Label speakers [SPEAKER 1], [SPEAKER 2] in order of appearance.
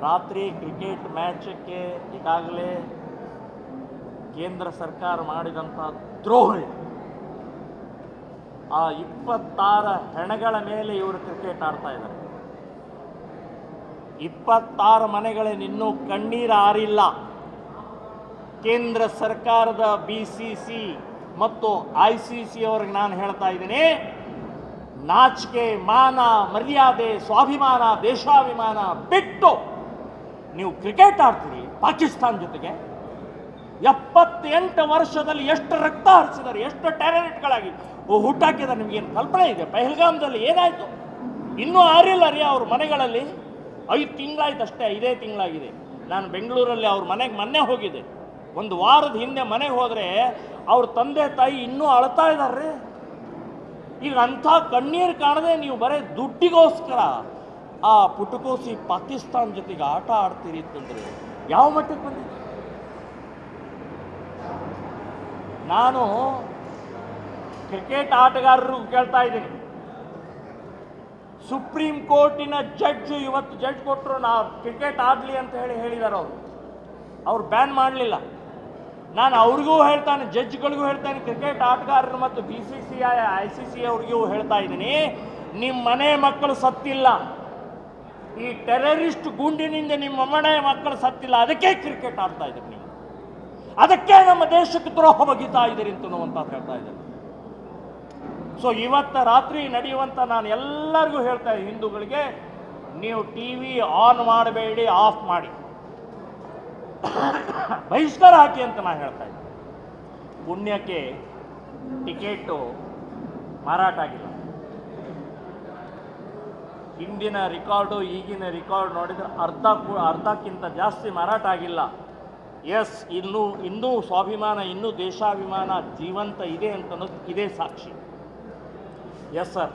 [SPEAKER 1] ರಾತ್ರಿ ಕ್ರಿಕೆಟ್ ಮ್ಯಾಚಕ್ಕೆ ಈಗಾಗಲೇ ಕೇಂದ್ರ ಸರ್ಕಾರ ಮಾಡಿದಂಥ ದ್ರೋಹ ಆ 26 ಹೆಣಗಳ ಮೇಲೆ ಇವರು ಕ್ರಿಕೆಟ್ ಆಡ್ತಾ ಇದ್ದಾರೆ. 26 ಮನೆಗಳೇನಿನ್ನೂ ಕಣ್ಣೀರು ಆರಿಲ್ಲ. ಕೇಂದ್ರ ಸರ್ಕಾರದ BCC ಮತ್ತು ICC ಅವ್ರಿಗೆ ನಾನು ಹೇಳ್ತಾ ಇದ್ದೀನಿ, ನಾಚಿಕೆ, ಮಾನ, ಮರ್ಯಾದೆ, ಸ್ವಾಭಿಮಾನ, ದೇಶಾಭಿಮಾನ ಬಿಟ್ಟು ನೀವು ಕ್ರಿಕೆಟ್ ಆಡ್ತೀರಿ ಪಾಕಿಸ್ತಾನ ಜೊತೆಗೆ. 78 ವರ್ಷದಲ್ಲಿ ಎಷ್ಟು ರಕ್ತ ಹರಿಸಿದ್ದಾರೆ, ಎಷ್ಟು ಟೆರರಿಸ್ಟ್ಗಳಾಗಿ ಹುಟ್ಟಾಕಿದ್ದಾರೆ, ನಿಮಗೇನು ಕಲ್ಪನೆ ಇದೆ? ಪಹಲ್ಗಾಮ್ದಲ್ಲಿ ಏನಾಯಿತು? ಇನ್ನೂ ಆರಿಲ್ಲ ರೀ ಅವ್ರ ಮನೆಗಳಲ್ಲಿ. 5 ತಿಂಗಳಾಯ್ತು ಅಷ್ಟೇ, 5 ತಿಂಗಳಾಗಿದೆ. ನಾನು ಬೆಂಗಳೂರಲ್ಲಿ ಅವ್ರ ಮನೆಗೆ ಮೊನ್ನೆ ಹೋಗಿದ್ದೆ. ಒಂದು ವಾರದ ಹಿಂದೆ ಮನೆಗೆ ಹೋದರೆ ಅವ್ರ ತಂದೆ ತಾಯಿ ಇನ್ನೂ ಅಳ್ತಾ ಇದ್ದಾರೆ. ಈಗ ಅಂಥ ಕಣ್ಣೀರು ಕಾಣದೆ ನೀವು ಬರೀ ದುಡ್ಡಿಗೋಸ್ಕರ ಆ ಪುಟಕೋಸಿ ಪಾಕಿಸ್ತಾನ ಜೊತೆಗೆ ಆಟ ಆಡ್ತೀರಿ ಅಂತಂದರೆ ಯಾವ ಮಟ್ಟಕ್ಕೆ ಬಂದಿದೆ? ನಾನು ಕ್ರಿಕೆಟ್ ಆಟಗಾರರು ಕೇಳ್ತಾ ಇದ್ದೀನಿ, ಸುಪ್ರೀಂ ಕೋರ್ಟಿನ ಜಡ್ಜ್ ಇವತ್ತು ಜಡ್ಜ್ ಕೊಟ್ಟರು, ನಾ ಕ್ರಿಕೆಟ್ ಆಡಲಿ ಅಂತ ಹೇಳಿದ್ದಾರೆ. ಅವ್ರು ಬ್ಯಾನ್ ಮಾಡಲಿಲ್ಲ. ನಾನು ಅವ್ರಿಗೂ ಹೇಳ್ತಾನೆ, ಜಡ್ಜ್ಗಳಿಗೂ ಹೇಳ್ತಾನೆ, ಕ್ರಿಕೆಟ್ ಆಟಗಾರರು ಮತ್ತು BCCI ICC ಅವ್ರಿಗೂ ಹೇಳ್ತಾ ಇದ್ದೀನಿ, ನಿಮ್ಮ ಮನೆ ಮಕ್ಕಳು ಸತ್ತಿಲ್ಲ, ಈ ಟೆರರಿಸ್ಟ್ ಗುಂಡಿನಿಂದ ನಿಮ್ಮ ಮನೆ ಮಕ್ಕಳು ಸತ್ತಿಲ್ಲ, ಅದಕ್ಕೆ ಕ್ರಿಕೆಟ್ ಆಡ್ತಾ ಇದ್ದೀರಿ ನೀವು, ಅದಕ್ಕೆ ನಮ್ಮ ದೇಶಕ್ಕೆ ದ್ರೋಹ ಬಗೀತಾ ಇದ್ದೀರಿ ಅಂತನ್ನುವಂತ ಹೇಳ್ತಾ ಇದ್ದಾರೆ. ಸೊ ಇವತ್ತು ರಾತ್ರಿ ನಡೆಯುವಂಥ ನಾನು ಎಲ್ಲರಿಗೂ ಹೇಳ್ತಾ ಇದ್ದೀನಿ, ಹಿಂದೂಗಳಿಗೆ, ನೀವು TV ಆನ್ ಮಾಡಬೇಡಿ, ಆಫ್ ಮಾಡಿ, ಬಹಿಷ್ಕಾರ ಹಾಕಿ ಅಂತ ನಾನು ಹೇಳ್ತಾ ಇದ್ದೀನಿ. ಪುಣ್ಯಕ್ಕೆ ಟಿಕೆಟು ಮಾರಾಟ ಆಗಿಲ್ಲ. ಹಿಂದಿನ ರಿಕಾರ್ಡು ಈಗಿನ ರಿಕಾರ್ಡ್ ನೋಡಿದರೆ ಅರ್ಧಕ್ಕಿಂತ ಜಾಸ್ತಿ ಮಾರಾಟ ಆಗಿಲ್ಲ. ಎಸ್, ಇನ್ನೂ ಸ್ವಾಭಿಮಾನ, ಇನ್ನೂ ದೇಶಾಭಿಮಾನ ಜೀವಂತ ಇದೆ ಅಂತ ಅನ್ನೋದು ಇದೇ ಸಾಕ್ಷಿ. Yes sir.